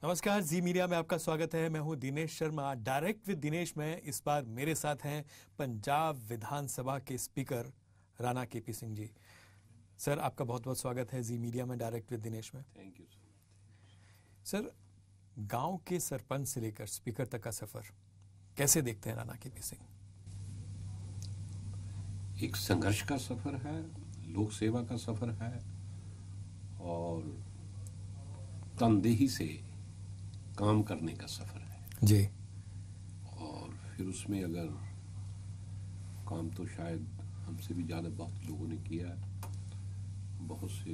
नमस्कार, जी मीडिया में आपका स्वागत है। मैं हूं दिनेश शर्मा। डायरेक्ट विद दिनेश में इस बार मेरे साथ हैं पंजाब विधानसभा के speaker Rana KP Singh ji. Sir, आपका बहुत बहुत स्वागत है जी मीडिया में डायरेक्ट विद दिनेश में। थैंक यू सर, गांव के सरपंच से लेकर स्पीकर तक का सफर कैसे देखते हैं राणा केपी सिंह? एक संघर्ष का सफर है, लोक सेवा का सफर है और तनदेही से काम करने का सफर है जी। और फिर उसमें अगर काम तो शायद हमसे भी ज्यादा बहुत लोगों ने किया, बहुत से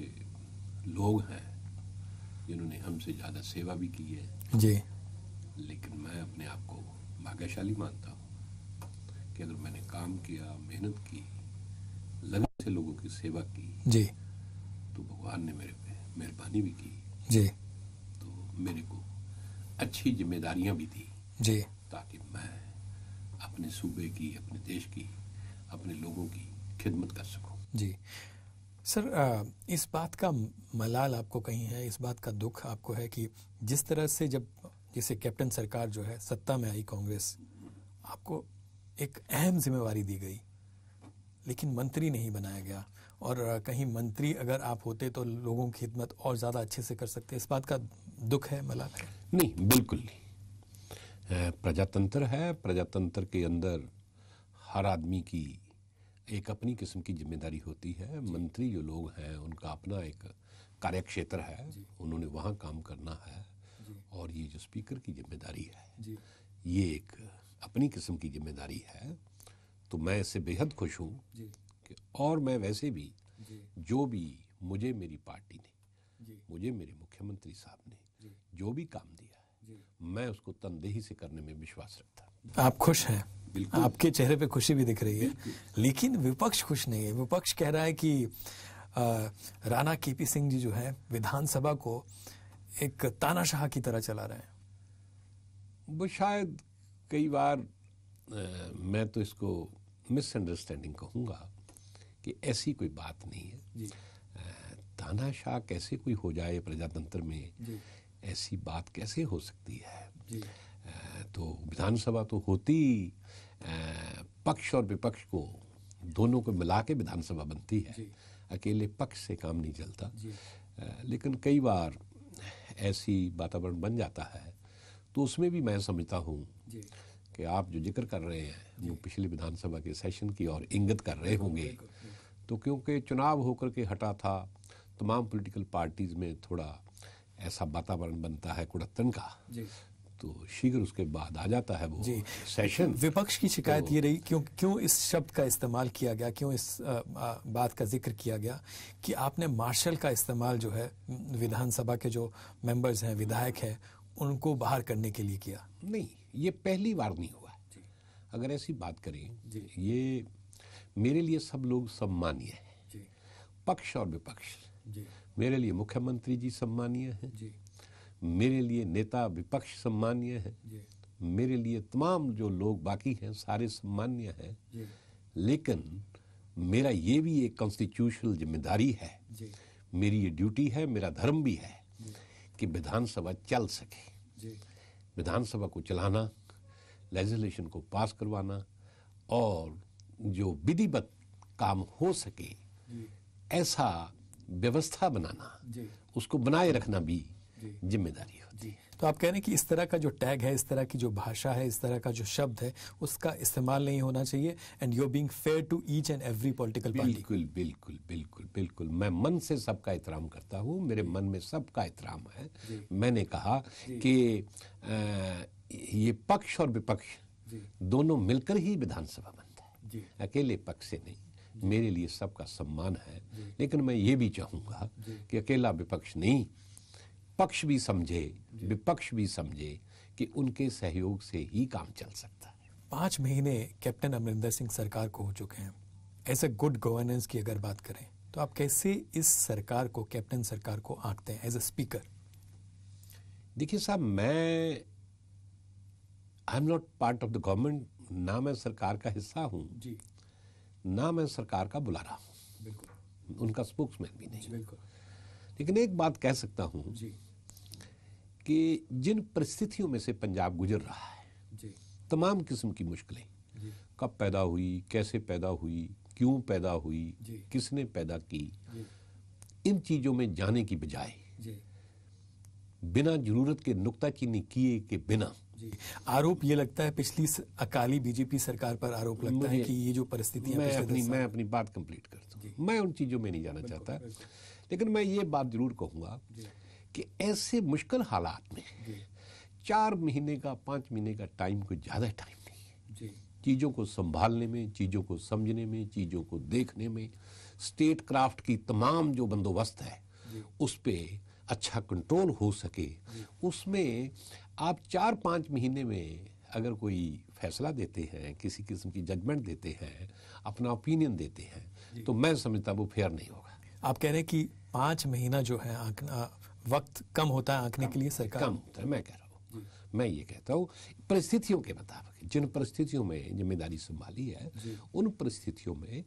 लोग हैं जिन्होंने हमसे ज्यादा सेवा भी की है जी। लेकिन मैं अपने आप को भाग्यशाली मानता हूँ कि अगर मैंने काम किया, मेहनत की, लगन से लोगों की सेवा की जी। तो भगवान ने मेरे पे मेहरबानी भी की जी। तो मेरे को अच्छी जिम्मेदारियां भी दी जी। ताकि मैं अपने सूबे की, अपने देश की, अपने लोगों की खिदमत कर सकूं। जी। सर, इस बात का मलाल आपको कहीं है, इस बात का दुख आपको है कि जिस तरह से जैसे कैप्टन सरकार जो है सत्ता में आई कांग्रेस, आपको एक अहम जिम्मेवारी दी गई लेकिन मंत्री नहीं बनाया गया, और कहीं मंत्री अगर आप होते तो लोगों की खिदमत और ज्यादा अच्छे से कर सकते। इस बात का दुख है, मलाल है? नहीं, बिल्कुल नहीं। प्रजातंत्र है, प्रजातंत्र के अंदर हर आदमी की एक अपनी किस्म की जिम्मेदारी होती है। मंत्री जो लोग हैं उनका अपना एक कार्यक्षेत्र है, उन्होंने वहाँ काम करना है और ये जो स्पीकर की जिम्मेदारी है ये एक अपनी किस्म की जिम्मेदारी है। तो मैं इससे बेहद खुश हूँ कि और मैं वैसे भी जो भी मुझे मेरी पार्टी ने, मुझे मेरे मुख्यमंत्री साहब ने जो भी काम दिया है मैं उसको तनदेही से करने में विश्वास रखता हूँ। आप खुश हैं? बिल्कुल। आपके चेहरे पे खुशी भी दिख रही है, लेकिन विपक्ष खुश नहीं है। विपक्ष कह रहा है कि राणा केपी सिंह जी जो है विधानसभा को एक तानाशाह की तरह चला रहे हैं। वो शायद कई बार मैं तो इसको मिसअंडरस्टैंडिंग कहूँगा कि ऐसी कोई बात नहीं है। तानाशाह कैसे कोई हो जाए प्रजातंत्र में, ऐसी बात कैसे हो सकती है? तो विधानसभा तो होती पक्ष और विपक्ष को दोनों को मिला के विधानसभा बनती है, अकेले पक्ष से काम नहीं चलता। लेकिन कई बार ऐसी वातावरण बन जाता है तो उसमें भी मैं समझता हूँ कि आप जो जिक्र कर रहे हैं वो पिछले विधानसभा के सेशन की और इंगित कर रहे होंगे। तो क्योंकि चुनाव होकर के हटा था, तमाम पॉलिटिकल पार्टीज में थोड़ा ऐसा वातावरण बनता है कुड़त्तन का, तो शीघ्र उसके बाद आ जाता है वो सेशन। विपक्ष की शिकायत ये रही, क्यों इस शब्द का इस्तेमाल किया गया, क्यों इस बात का जिक्र किया गया कि आपने मार्शल का इस्तेमाल जो है विधानसभा के जो मेंबर्स हैं, विधायक हैं, उनको बाहर करने के लिए किया? नहीं, ये पहली बार नहीं हुआ। अगर ऐसी बात करें, ये मेरे लिए सब लोग सम्मानीय हैं, पक्ष और विपक्ष। मेरे लिए मुख्यमंत्री जी सम्मानीय हैं, मेरे लिए नेता विपक्ष सम्मानीय है, मेरे लिए तमाम जो लोग बाकी हैं सारे सम्मानीय हैं। लेकिन मेरा ये भी एक कॉन्स्टिट्यूशनल जिम्मेदारी है, मेरी ये ड्यूटी है, मेरा धर्म भी है कि विधानसभा चल सके। विधानसभा को चलाना, लेजिस्लेशन को पास करवाना और जो विधिवत काम हो सके ऐसा व्यवस्था बनाना, उसको बनाए रखना भी जिम्मेदारी होती है। तो आप कह रहे हैं कि इस तरह का जो टैग है, इस तरह की जो भाषा है, इस तरह का जो शब्द है, उसका इस्तेमाल नहीं होना चाहिए, and you are being fair to each and every political party. बिल्कुल बिल्कुल बिल्कुल बिल्कुल, मैं मन से सबका एहतराम करता हूँ, मेरे मन में सबका एहतराम है। मैंने कहा कि ये पक्ष और विपक्ष दोनों मिलकर ही विधानसभा बनता है, अकेले पक्ष से नहीं। मेरे लिए सबका सम्मान है, लेकिन मैं ये भी चाहूंगा कि अकेला विपक्ष नहीं, पक्ष भी समझे, विपक्ष भी समझे कि उनके सहयोग से ही काम चल सकता है। 5 महीने कैप्टन अमरिंदर सिंह सरकार को हो चुके हैं। ऐसे गुड गवर्नेंस की अगर बात करें तो आप कैसे इस सरकार को, कैप्टन सरकार को आंकते हैं एज ए स्पीकर? देखिए साहब, I am not part of the government, ना मैं सरकार का हिस्सा हूं, ना मैं सरकार का बुलारा हूं, उनका स्पोक्समैन भी नहीं। लेकिन एक बात कह सकता हूं कि जिन परिस्थितियों में से पंजाब गुजर रहा है, जी, तमाम किस्म की मुश्किलें, जी, कब पैदा हुई, कैसे पैदा हुई, क्यों पैदा हुई, जी, किसने पैदा की, जी, इन चीज़ों में जाने की बजाय जी, बिना जरूरत के नुक्ताचीनी किए के बिना, जी, आरोप ये लगता है पिछली अकाली बीजेपी सरकार पर आरोप लगता है कि ये जो परिस्थितियां मैं अपनी बात कंप्लीट करता हूँ। मैं उन चीज़ों में नहीं जाना चाहता, लेकिन मैं ये बात जरूर कहूँगा कि ऐसे मुश्किल हालात में 4 महीने का 5 महीने का टाइम कोई ज़्यादा टाइम नहीं है। जी, चीज़ों को संभालने में, चीज़ों को समझने में, चीज़ों को देखने में, स्टेट क्राफ्ट की तमाम जो बंदोबस्त है उस पर अच्छा कंट्रोल हो सके, उसमें आप 4-5 महीने में अगर कोई फैसला देते हैं, किसी किस्म की जजमेंट देते हैं, अपना ओपिनियन देते हैं, तो मैं समझता वो फेयर नहीं होगा। आप कह रहे हैं कि 5 महीना जो है वक्त कम होता है आंकने के लिए सरकार, कम होता है, मैं कह रहा हूँ, मैं ये कहता हूँ परिस्थितियों के मुताबिक, जिन परिस्थितियों में जिम्मेदारी संभाली है उन परिस्थितियों में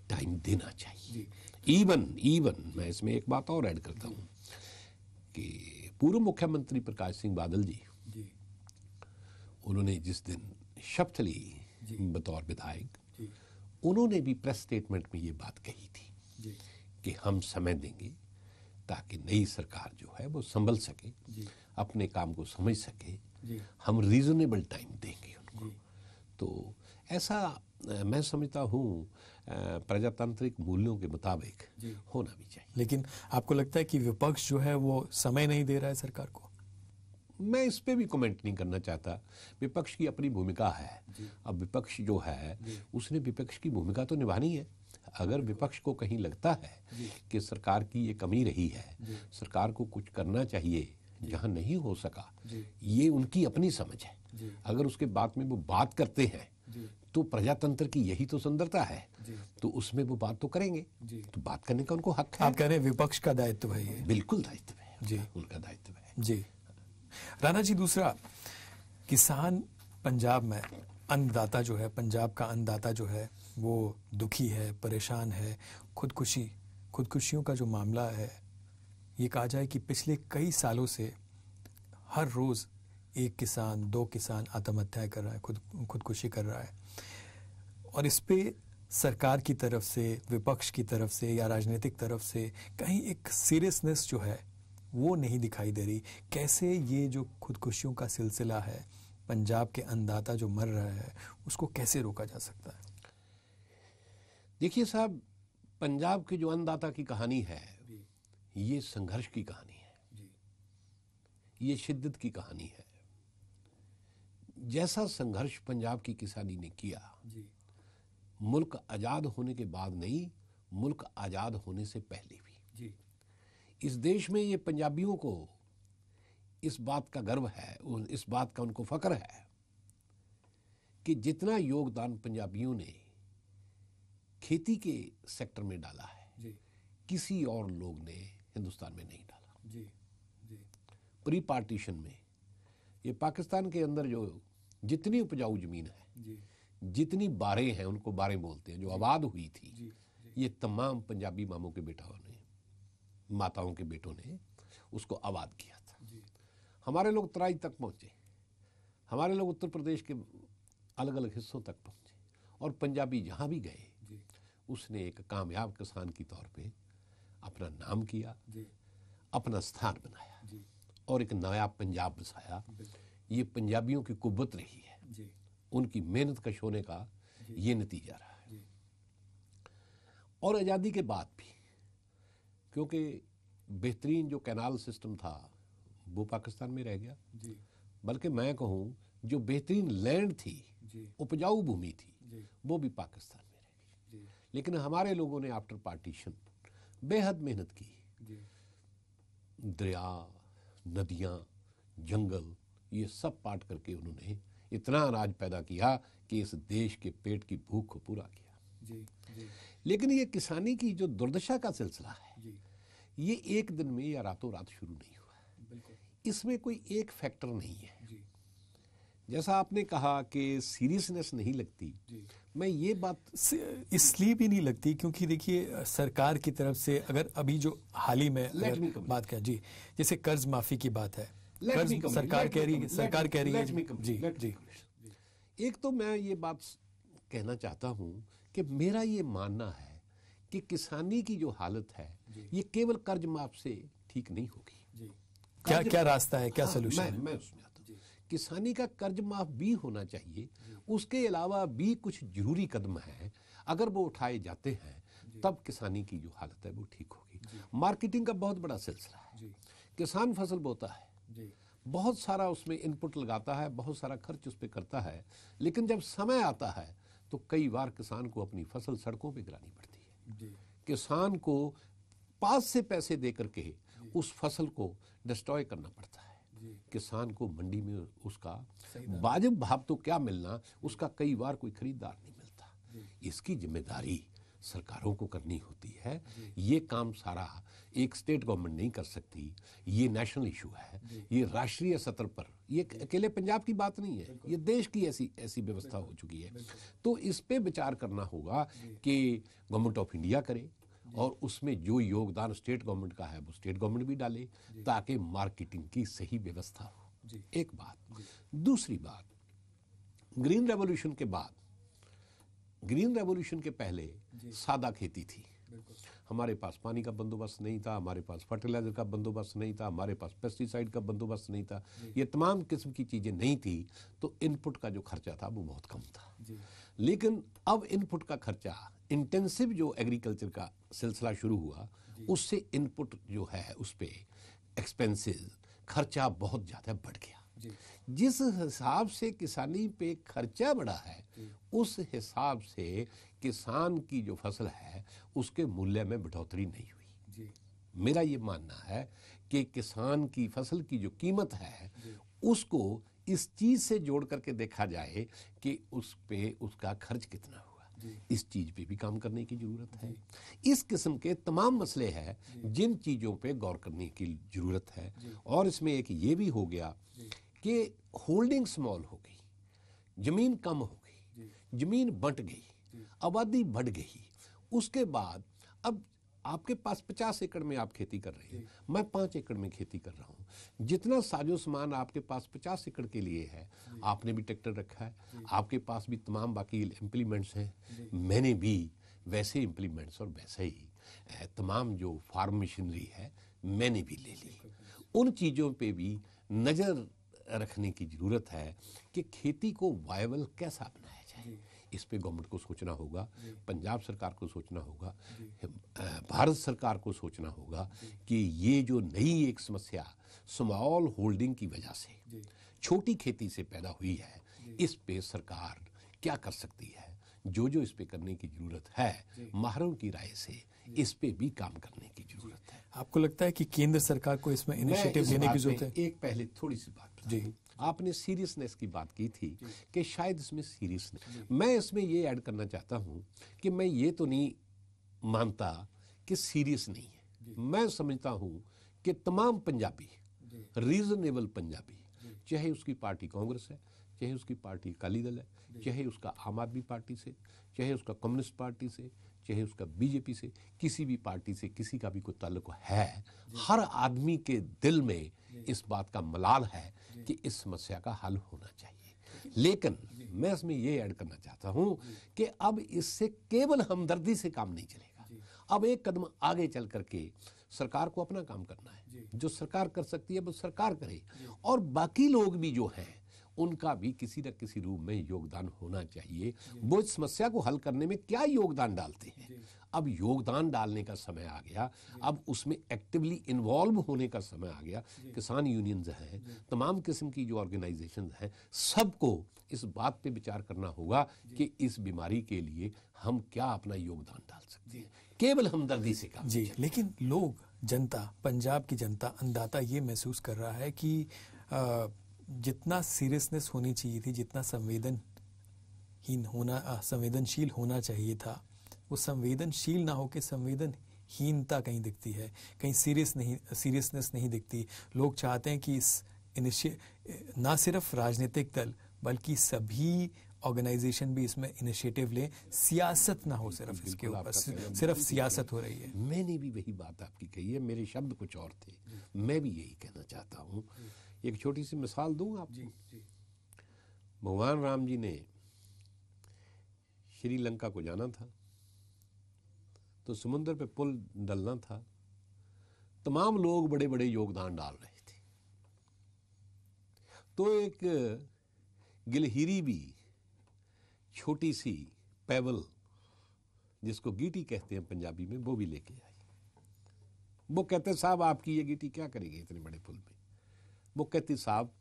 टाइम देना चाहिए। इवन मैं इसमें एक बात और ऐड करता हूँ कि पूर्व मुख्यमंत्री प्रकाश सिंह बादल जी, उन्होंने जिस दिन शपथ ली बतौर विधायक, उन्होंने भी प्रेस स्टेटमेंट में ये बात कही थी कि हम समय देंगे ताकि नई सरकार जो है वो संभल सके, अपने काम को समझ सके, हम रीजनेबल टाइम देंगे उनको। तो ऐसा मैं समझता हूँ प्रजातांत्रिक मूल्यों के मुताबिक होना भी चाहिए। लेकिन आपको लगता है कि विपक्ष जो है वो समय नहीं दे रहा है सरकार को? मैं इस पे भी कमेंट नहीं करना चाहता। विपक्ष की अपनी भूमिका है। अब विपक्ष जो है उसने विपक्ष की भूमिका तो निभानी है। अगर विपक्ष को कहीं लगता है कि सरकार की ये कमी रही है, सरकार को कुछ करना चाहिए जहां नहीं हो सका, ये उनकी अपनी समझ है। अगर उसके बाद में वो बात करते हैं तो प्रजातंत्र की यही तो सुंदरता है, तो उसमें वो बात तो करेंगे, तो बात करने का उनको हक है। आप कह रहे हैं विपक्ष का दायित्व है ये? बिल्कुल दायित्व है जी, उनका दायित्व है जी। राणा जी, दूसरा, किसान पंजाब में, अन्नदाता जो है, पंजाब का अन्नदाता जो है वो दुखी है, परेशान है। खुदकुशियों का जो मामला है, ये कहा जाए कि पिछले कई सालों से हर रोज 1 किसान 2 किसान आत्महत्या कर रहा है, खुदकुशी कर रहा है। और इस पे सरकार की तरफ से, विपक्ष की तरफ से या राजनीतिक तरफ से कहीं एक सीरियसनेस जो है वो नहीं दिखाई दे रही। कैसे ये जो खुदकुशियों का सिलसिला है, पंजाब के अन्नदाता जो मर रहा है, उसको कैसे रोका जा सकता है? देखिए साहब, पंजाब के जो अन्नदाता की कहानी है, ये संघर्ष की कहानी है, ये शिद्दत की कहानी है। जैसा संघर्ष पंजाब की किसानी ने किया, मुल्क आजाद होने के बाद नहीं, मुल्क आजाद होने से पहले भी इस देश में ये पंजाबियों को इस बात का गर्व है, इस बात का उनको फक्र है कि जितना योगदान पंजाबियों ने खेती के सेक्टर में डाला है, किसी और लोग ने हिंदुस्तान में नहीं डाला। प्री पार्टीशन में ये पाकिस्तान के अंदर जो जितनी उपजाऊ जमीन है, जितनी बारें हैं, उनको बारें बोलते हैं, जो आबाद हुई थी, ये तमाम पंजाबी मामों के बेटाओं ने, माताओं के बेटों ने उसको आबाद किया था। हमारे लोग तराई तक पहुंचे, हमारे लोग उत्तर प्रदेश के अलग अलग हिस्सों तक पहुंचे, और पंजाबी जहां भी गए उसने एक कामयाब किसान की तौर पे अपना नाम किया, अपना स्थान बनाया और एक नया पंजाब बसाया। ये पंजाबियों की कुव्वत रही है, उनकी मेहनत कश होने का ये नतीजा रहा है। और आज़ादी के बाद भी, क्योंकि बेहतरीन जो कैनाल सिस्टम था वो पाकिस्तान में रह गया, बल्कि मैं कहूँ जो बेहतरीन लैंड थी, उपजाऊ भूमि थी, वो भी पाकिस्तान में रह गई। लेकिन हमारे लोगों ने आफ्टर पार्टीशन बेहद मेहनत की, दरिया, नदियाँ, जंगल, ये सब पाट करके उन्होंने इतना अनाज पैदा किया कि इस देश के पेट की भूख को पूरा किया। लेकिन ये किसानी की जो दुर्दशा का सिलसिला है, ये एक दिन में या रातों रात शुरू नहीं हुआ। इसमें कोई एक फैक्टर नहीं है। जैसा आपने कहा कि सीरियसनेस नहीं लगती, मैं ये बात इसलिए भी नहीं लगती क्योंकि देखिए सरकार की तरफ से, अगर अभी जो हाल ही में बात किया, जैसे कर्ज माफी की बात है, सरकार कह रही है जी। एक तो मैं ये बात कहना चाहता हूं कि मेरा ये मानना है कि किसानी की जो हालत है ये केवल कर्ज माफ से ठीक नहीं होगी। क्या रास्ता है, क्या सोल्यूशन है? मैं उसमें आता हूं। किसानी का कर्ज माफ भी होना चाहिए, उसके अलावा भी कुछ जरूरी कदम हैं, अगर वो उठाए जाते हैं तब किसानी की जो हालत है वो ठीक होगी। मार्केटिंग का बहुत बड़ा सिलसिला है। किसान फसल बोता है, बहुत सारा उसमें इनपुट लगाता है, बहुत सारा खर्च उस पर करता है, लेकिन जब समय आता है तो कई बार किसान को अपनी फसल सड़कों पे गिरानी पड़ती है। किसान को पास से पैसे दे करके उस फसल को डिस्ट्रॉय करना पड़ता है। किसान को मंडी में उसका वाजिब भाव तो क्या मिलना, उसका कई बार कोई खरीदार नहीं मिलता। इसकी जिम्मेदारी सरकारों को करनी होती है। ये काम सारा एक स्टेट गवर्नमेंट नहीं कर सकती, ये नेशनल इशू है, ये राष्ट्रीय स्तर पर, ये अकेले पंजाब की बात नहीं है, ये देश की ऐसी व्यवस्था हो चुकी है। तो इस पे विचार करना होगा कि गवर्नमेंट ऑफ इंडिया करे और उसमें जो योगदान स्टेट गवर्नमेंट का है वो स्टेट गवर्नमेंट भी डाले ताकि मार्केटिंग की सही व्यवस्था हो। एक बात। दूसरी बात, ग्रीन रेवोल्यूशन के बाद, ग्रीन रेवोल्यूशन के पहले सादा खेती थी। हमारे पास पानी का बंदोबस्त नहीं था, हमारे पास फर्टिलाइजर का बंदोबस्त नहीं था, हमारे पास पेस्टिसाइड का बंदोबस्त नहीं था, ये तमाम किस्म की चीजें नहीं थी, तो इनपुट का जो खर्चा था वो बहुत कम था। लेकिन अब इनपुट का खर्चा, इंटेंसिव जो एग्रीकल्चर का सिलसिला शुरू हुआ, उससे इनपुट जो है उस पे एक्सपेंसेस, खर्चा बहुत ज्यादा बढ़ गया। जिस हिसाब से किसानी पे खर्चा बढ़ा है उस हिसाब से किसान की जो फसल है उसके मूल्य में बढ़ोतरी नहीं हुई। मेरा ये मानना है कि किसान की फसल की जो कीमत है उसको इस चीज से जोड़ करके देखा जाए कि उस पे उसका खर्च कितना हुआ। इस चीज पे भी काम करने की जरूरत है। इस किस्म के तमाम मसले हैं जिन चीजों पे गौर करने की जरूरत है। और इसमें एक ये भी हो गया कि होल्डिंग स्मॉल हो गई, जमीन कम हो गई, जमीन बंट गई, आबादी बढ़ गई। उसके बाद अब आपके पास 50 एकड़ में आप खेती कर रहे हैं, मैं 5 एकड़ में खेती कर रहा हूं। जितना साजो सामान आपके पास 50 एकड़ के लिए है, आपने भी ट्रैक्टर रखा है, आपके पास भी तमाम बाकी इम्प्लीमेंट्स हैं, मैंने भी वैसे इम्प्लीमेंट्स और वैसे ही तमाम जो फार्म मशीनरी है मैंने भी ले ली। उन चीज़ों पे भी नज़र रखने की जरूरत है कि खेती को वायबल कैसा बनाया जाए। इस पे गवर्नमेंट को सोचना होगा, पंजाब सरकार को सोचना होगा, भारत सरकार को सोचना होगा कि ये जो नई एक समस्या स्मॉल होल्डिंग की वजह से, छोटी खेती से पैदा हुई है, इस पे सरकार क्या कर सकती है। जो इस पे करने की जरूरत है, माहिरों की राय से इस पे भी काम करने की जरूरत है। आपको लगता है कि केंद्र सरकार को इसमें इनिशिएटिव लेने की जरूरत है? एक पहले थोड़ी सी बात जी, आपने सीरियसनेस की बात की थी कि शायद इसमें सीरियसनेस, मैं इसमें ये ऐड करना चाहता हूं कि मैं ये तो नहीं मानता कि सीरियस नहीं है। मैं समझता हूं कि तमाम पंजाबी, रीजनेबल पंजाबी, चाहे उसकी पार्टी कांग्रेस है, चाहे उसकी पार्टी अकाली दल है, चाहे उसका आम आदमी पार्टी से, चाहे उसका कम्युनिस्ट पार्टी से, चाहे उसका बीजेपी से, किसी भी पार्टी से किसी का भी कोई ताल्लुक है, हर आदमी के दिल में इस बात का मलाल है कि इस समस्या का हल होना चाहिए। लेकिन मैं इसमें ये ऐड करना चाहता हूं कि अब इससे केवल हमदर्दी से काम नहीं चलेगा। अब एक कदम आगे चल करके सरकार को अपना काम करना है। जो सरकार कर सकती है वो सरकार करे, और बाकी लोग भी जो हैं उनका भी किसी न किसी रूप में योगदान होना चाहिए। वो इस समस्या को हल करने में क्या योगदान डालते हैं, अब योगदान डालने का समय आ गया, अब उसमें एक्टिवली इन्वॉल्व होने का समय आ गया। किसान यूनियंस हैं, तमाम किस्म की जो ऑर्गेनाइजेशंस हैं, सबको इस बात पे विचार करना होगा कि इस बीमारी के लिए हम क्या अपना योगदान डाल सकते हैं। केवल हमदर्दी से काम जी। लेकिन लोग, जनता, पंजाब की जनता, अन्नदाता ये महसूस कर रहा है कि जितना सीरियसनेस होनी चाहिए थी, जितना संवेदनशील होना चाहिए था, वो संवेदनशील ना होकर संवेदनहीनता कहीं दिखती है, कहीं सीरियसनेस नहीं दिखती। लोग चाहते हैं कि ना सिर्फ राजनीतिक दल बल्कि सभी ऑर्गेनाइजेशन भी इसमें इनिशिएटिव लें, सियासत ना हो सिर्फ इसके ऊपर, सिर्फ सियासत हो रही है। मैंने भी वही बात आपकी कही है, मेरे शब्द कुछ और थे। मैं भी यही कहना चाहता हूँ एक छोटी सी मिसाल दूं आपको। जी। भगवान राम जी ने श्रीलंका को जाना था, तो समुद्र पे पुल डलना था, तमाम लोग बड़े बड़े योगदान डाल रहे थे, तो एक गिलहरी भी छोटी सी पेबल, जिसको गीटी कहते हैं पंजाबी में, वो भी लेके आई। वो कहते साहब आपकी ये गीटी क्या करेगी इतने बड़े पुल में? वो कहती साहब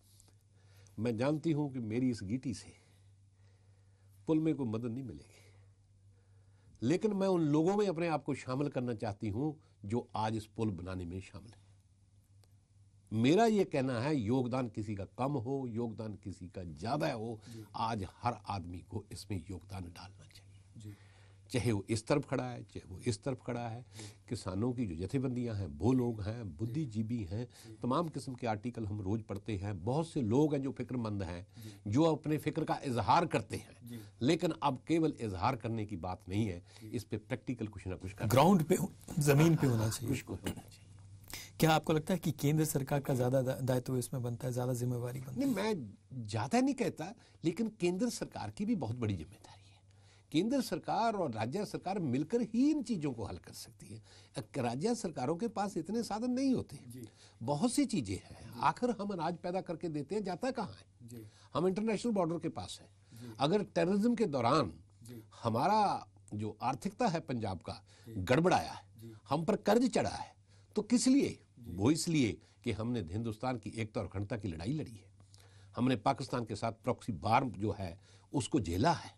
मैं जानती हूं कि मेरी इस गीटी से पुल में कोई मदद नहीं मिलेगी, लेकिन मैं उन लोगों में अपने आप को शामिल करना चाहती हूं जो आज इस पुल बनाने में शामिल है। मेरा ये कहना है योगदान किसी का कम हो, योगदान किसी का ज्यादा हो, आज हर आदमी को इसमें योगदान डालना चाहिए, चाहे वो इस तरफ खड़ा है चाहे वो इस तरफ खड़ा है। किसानों की जो जथेबंदियां हैं वो लोग हैं, बुद्धिजीवी हैं, तमाम किस्म के आर्टिकल हम रोज पढ़ते हैं। बहुत से लोग हैं जो फिक्रमंद हैं, जो अपने फिक्र का इजहार करते हैं, लेकिन अब केवल इजहार करने की बात नहीं है, इस पे प्रैक्टिकल कुछ ना कुछ ग्राउंड पे, जमीन पे होना चाहिए, कुछ होना चाहिए। क्या आपको लगता है कि केंद्र सरकार का ज्यादा दायित्व इसमें बनता है, ज्यादा जिम्मेवारी बनती है? नहीं, मैं ज्यादा नहीं कहता, लेकिन केंद्र सरकार की भी बहुत बड़ी जिम्मेदारी है। केंद्र सरकार और राज्य सरकार मिलकर ही इन चीजों को हल कर सकती है। राज्य सरकारों के पास इतने साधन नहीं होते, बहुत सी चीजें हैं। आखिर हम अनाज पैदा करके देते हैं, जाता कहाँ है? हम इंटरनेशनल बॉर्डर के पास है। अगर टेररिज्म के दौरान हमारा जो आर्थिकता है पंजाब का गड़बड़ाया है, हम पर कर्ज चढ़ा है, तो किस लिए? वो इसलिए कि हमने हिंदुस्तान की एकता और अखंडता की लड़ाई लड़ी है, हमने पाकिस्तान के साथ प्रॉक्सी वार जो है उसको झेला है,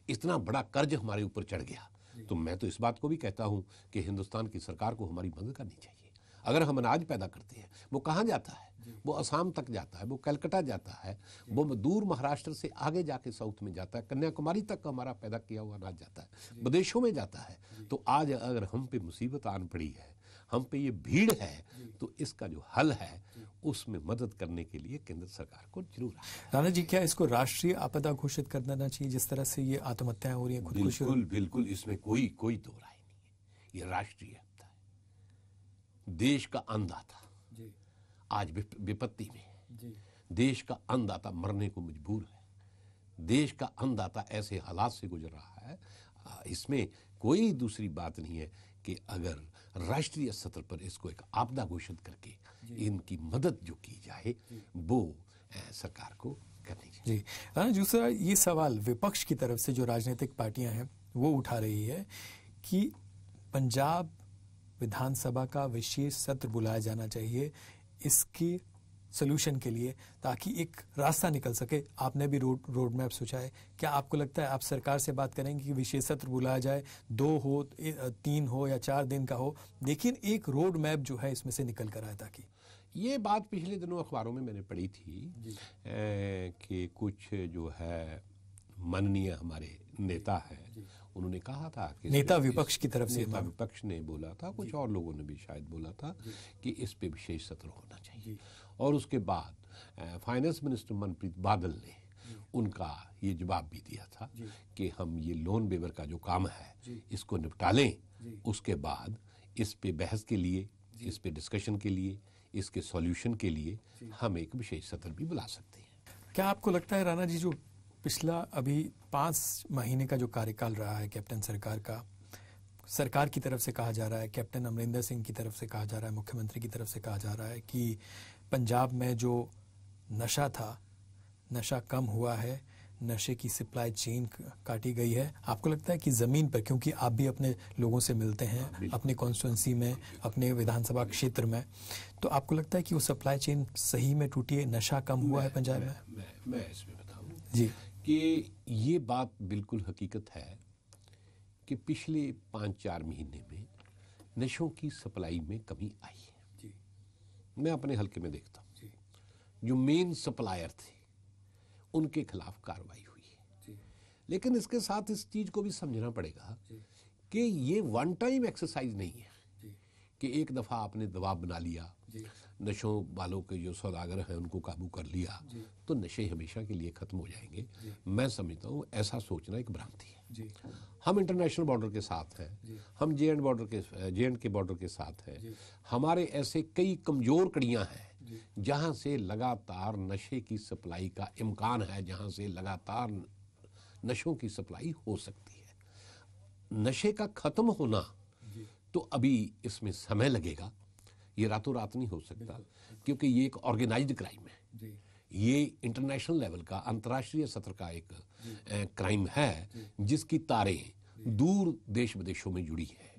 इतना बड़ा कर्ज हमारे ऊपर चढ़ गया। तो मैं तो इस बात को भी कहता हूं कि हिंदुस्तान की सरकार को हमारी मदद करनी चाहिए। अगर हम अनाज पैदा करते हैं, वो कहाँ जाता है? वो असम तक जाता है, वो कलकत्ता जाता है, वो दूर महाराष्ट्र से आगे जाके साउथ में जाता है, कन्याकुमारी तक हमारा पैदा किया हुआ अनाज जाता है, विदेशों में जाता है। तो आज अगर हम पे मुसीबत आन पड़ी है, हम पे ये भीड़ है, तो इसका जो हल है उसमें मदद करने के लिए केंद्र सरकार को जरूर है। राणा जी, क्या इसको राष्ट्रीय आपदा घोषित कर देना चाहिए, जिस तरह से ये आत्महत्याएं हो रही हैं, खुदकुशी? बिल्कुल बिल्कुल, इसमें कोई दो राय नहीं है। ये राष्ट्रीय आपदा है। देश का अन्नदाता आज विपत्ति में है, देश का अन्नदाता मरने को मजबूर है, देश का अन्नदाता ऐसे हालात से गुजर रहा है। इसमें कोई दूसरी बात नहीं है कि अगर राष्ट्रीय स्तर पर इसको एक आपदा घोषित करके इनकी मदद जो की जाए, वो सरकार को करनी चाहिए। जी राणा, दूसरा ये सवाल विपक्ष की तरफ से जो राजनीतिक पार्टियां हैं वो उठा रही है कि पंजाब विधानसभा का विशेष सत्र बुलाया जाना चाहिए इसके सोल्यूशन के लिए, ताकि एक रास्ता निकल सके। आपने भी रोड मैप सोचा है, क्या आपको लगता है आप सरकार से बात करेंगे कि विशेष सत्र बुलाया जाए, 2 हो 3 हो या 4 दिन का हो, लेकिन एक रोड मैप जो है इसमें से निकल कर आए? ताकि ये बात पिछले दिनों अखबारों में मैंने पढ़ी थी कि कुछ जो है माननीय हमारे नेता है, उन्होंने कहा था कि नेता विपक्ष की तरफ से, नेता विपक्ष ने बोला था, कुछ और लोगों ने भी शायद बोला था कि इस पे विशेष सत्र होना चाहिए। और उसके बाद फाइनेंस मिनिस्टर मनप्रीत बादल ने उनका ये जवाब भी दिया था कि हम ये लोन वेवर का जो काम है इसको निपटा लें, उसके बाद इस पे बहस के लिए, इस पे डिस्कशन के लिए, इसके सॉल्यूशन के लिए हम एक विशेष सत्र भी बुला सकते हैं। क्या आपको लगता है राणा जी, जो पिछला अभी 5 महीने का जो कार्यकाल रहा है कैप्टन सरकार का, सरकार की तरफ से कहा जा रहा है, कैप्टन अमरिंदर सिंह की तरफ से कहा जा रहा है, मुख्यमंत्री की तरफ से कहा जा रहा है कि पंजाब में जो नशा था, नशा कम हुआ है, नशे की सप्लाई चेन काटी गई है। आपको लगता है कि जमीन पर, क्योंकि आप भी अपने लोगों से मिलते हैं अपने कॉन्स्टिट्यूंसी में, अपने विधानसभा क्षेत्र में, तो आपको लगता है कि वो सप्लाई चेन सही में टूटी है, नशा कम हुआ है पंजाब में? मैं इसमें बताऊं जी कि ये बात बिल्कुल हकीकत है कि पिछले 5-4 महीने में नशों की सप्लाई में कमी आई है। मैं अपने हल्के में देखता हूँ, जो मेन सप्लायर थे उनके खिलाफ कार्रवाई हुई है, लेकिन इसके साथ इस चीज को भी समझना पड़ेगा कि ये वन टाइम एक्सरसाइज नहीं है कि एक दफा आपने दबाव बना लिया, नशों वालों के जो सौदागर हैं उनको काबू कर लिया तो नशे हमेशा के लिए खत्म हो जाएंगे। मैं समझता हूँ ऐसा सोचना एक भ्रांति है। हम इंटरनेशनल बॉर्डर के साथ हैं, हम जे एंड के बॉर्डर के साथ हैं, हमारे ऐसे कई कमजोर कड़ियां हैं जहां से लगातार नशे की सप्लाई का इम्कान है, जहां से लगातार नशों की सप्लाई हो सकती है। नशे का खत्म होना तो अभी इसमें समय लगेगा, ये रातों रात नहीं हो सकता, क्योंकि ये एक ऑर्गेनाइज्ड क्राइम है। ये इंटरनेशनल लेवल का, अंतर्राष्ट्रीय स्तर का एक क्राइम है जिसकी तारें दूर देश विदेशों में जुड़ी है।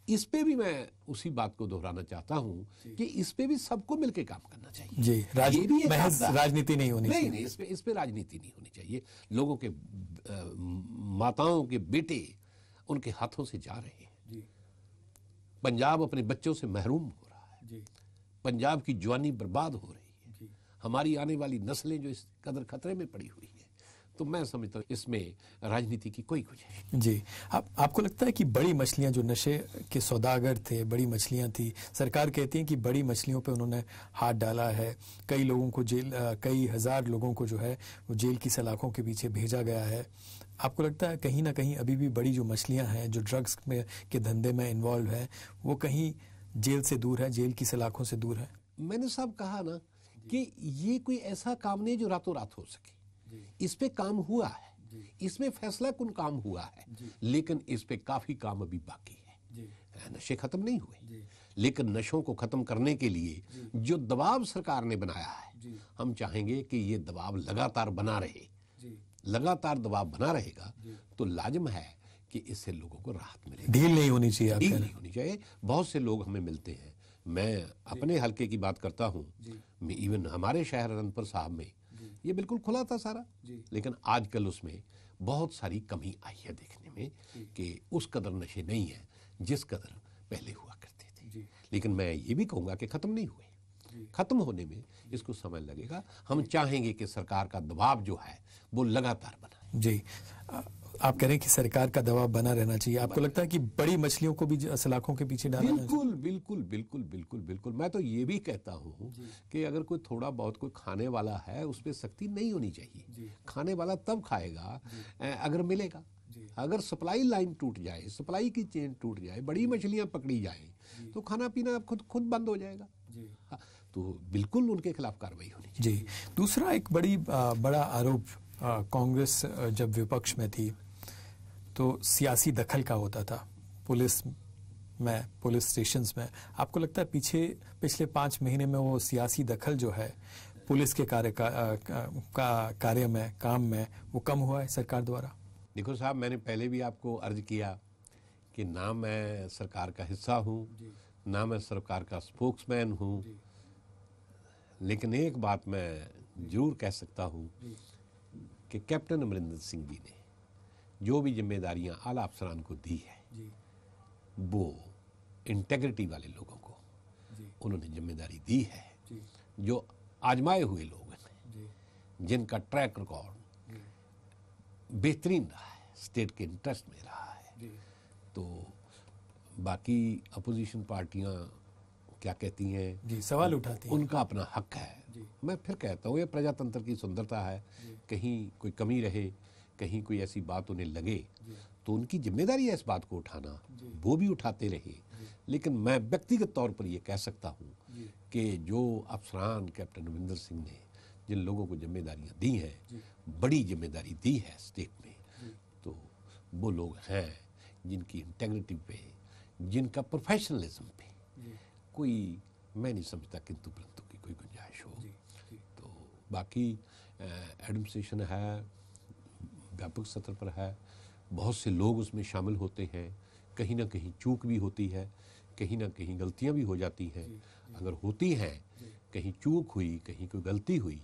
इस पे भी मैं उसी बात को दोहराना चाहता हूं कि इस पे भी सबको मिलकर काम करना चाहिए। जी, ये भी महज राजनीति नहीं होनी चाहिए। नहीं, इस पे राजनीति नहीं होनी चाहिए। लोगों के माताओं के बेटे उनके हाथों से जा रहे हैं। पंजाब अपने बच्चों से महरूम हो रहा है। पंजाब की जवानी बर्बाद हो रही है। हमारी आने वाली नस्लें जो इस कदर खतरे में पड़ी हुई है, तो मैं समझता हूँ इसमें राजनीति की कोई गुंजाइश। जी, आपको लगता है कि बड़ी मछलियां जो नशे के सौदागर थे, बड़ी मछलियां थी, सरकार कहती है कि बड़ी मछलियों पे उन्होंने हाथ डाला है, कई लोगों को जेल, कई हजार लोगों को जो है वो जेल की सलाखों के पीछे भेजा गया है। आपको लगता है कहीं ना कहीं अभी भी बड़ी जो मछलियां हैं, जो ड्रग्स में के धंधे में इन्वॉल्व है, वो कहीं जेल से दूर है, जेल की सलाखों से दूर है? मैंने साहब कहा ना कि ये कोई ऐसा काम नहीं जो रातों रात हो सके। इस पे काम हुआ है, इसमें फैसला कुन काम हुआ है, लेकिन इस पे काफी काम अभी बाकी है। नशे खत्म नहीं हुए, लेकिन नशों को खत्म करने के लिए जो दबाव सरकार ने बनाया है, हम चाहेंगे कि ये दबाव लगातार बना रहे। लगातार दबाव बना रहेगा तो लाजिम है कि इससे लोगों को राहत मिलेगी। ढील नहीं होनी चाहिए, ढील नहीं होनी चाहिए। बहुत से लोग हमें मिलते हैं, मैं अपने हलके की बात करता हूँ, इवन हमारे शहर अनंतपुर साहब में ये बिल्कुल खुला था सारा, लेकिन आजकल उसमें बहुत सारी कमी आई है देखने में कि उस कदर नशे नहीं है जिस कदर पहले हुआ करते थे। लेकिन मैं ये भी कहूँगा कि खत्म नहीं हुए, खत्म होने में इसको समय लगेगा। हम चाहेंगे कि सरकार का दबाव जो है वो लगातार बना। जी, आप कह रहे हैं कि सरकार का दबाव बना रहना चाहिए। आपको लगता है कि बड़ी मछलियों को भी सलाखों के पीछे डालना? बिल्कुल बिल्कुल बिल्कुल बिल्कुल बिल्कुल। मैं तो ये भी कहता हूँ कि अगर कोई थोड़ा बहुत कोई खाने वाला है उस पर सख्ती नहीं होनी चाहिए। खाने वाला तब खाएगा अगर मिलेगा। अगर सप्लाई लाइन टूट जाए, सप्लाई की चेन टूट जाए, बड़ी मछलियां पकड़ी जाए तो खाना पीना खुद बंद हो जाएगा। तो बिल्कुल उनके खिलाफ कार्रवाई होनी चाहिए। जी, दूसरा एक बड़ा आरोप कांग्रेस जब विपक्ष में थी तो सियासी दखल का होता था पुलिस में, पुलिस स्टेशंस में। आपको लगता है पिछले 5 महीने में वो सियासी दखल जो है पुलिस के कार्य में, काम में, वो कम हुआ है सरकार द्वारा? देखो साहब, मैंने पहले भी आपको अर्ज किया कि ना मैं सरकार का हिस्सा हूँ, ना मैं सरकार का स्पोक्समैन हूँ, लेकिन एक बात मैं जरूर कह सकता हूँ कि कैप्टन अमरिंदर सिंह जी ने जो भी जिम्मेदारियां आला अफसरान को दी है, वो इंटेग्रिटी वाले लोगों को उन्होंने जिम्मेदारी दी है, जो आजमाए हुए लोग हैं, जिनका ट्रैक रिकॉर्ड बेहतरीन रहा है, स्टेट के इंटरेस्ट में रहा है। तो बाकी अपोजिशन पार्टियां क्या कहती हैं, सवाल उठाती हैं, उनका अपना हक है। मैं फिर कहता हूँ ये प्रजातंत्र की सुंदरता है। कहीं कोई कमी रहे, कहीं कोई ऐसी बात उन्हें लगे तो उनकी जिम्मेदारी है इस बात को उठाना, वो भी उठाते रहे। लेकिन मैं व्यक्तिगत तौर पर ये कह सकता हूँ कि जो अफसरान कैप्टन अमरिंदर सिंह ने जिन लोगों को जिम्मेदारियाँ दी हैं, बड़ी जिम्मेदारी दी है स्टेट में, तो वो लोग हैं जिनकी इंटेग्रिटी पे, जिनका प्रोफेशनलिज्म पे कोई, मैं नहीं समझता किंतु परंतु की कोई गुंजाइश हो। तो बाकी एडमिनिस्ट्रेशन है, व्यापक स्तर पर है, बहुत से लोग उसमें शामिल होते हैं, कहीं ना कहीं चूक भी होती है, कहीं ना कहीं गलतियां भी हो जाती हैं। अगर होती हैं, कहीं चूक हुई, कहीं कोई गलती हुई,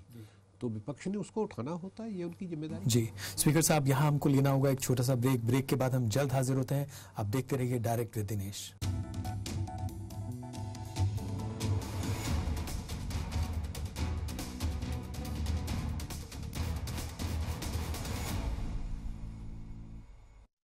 तो विपक्ष ने उसको उठाना होता है, ये उनकी जिम्मेदारी। जी स्पीकर साहब, यहाँ हमको लेना होगा एक छोटा सा ब्रेक के बाद हम जल्द हाजिर होते हैं। आप देखते रहिए डायरेक्ट विद दिनेश।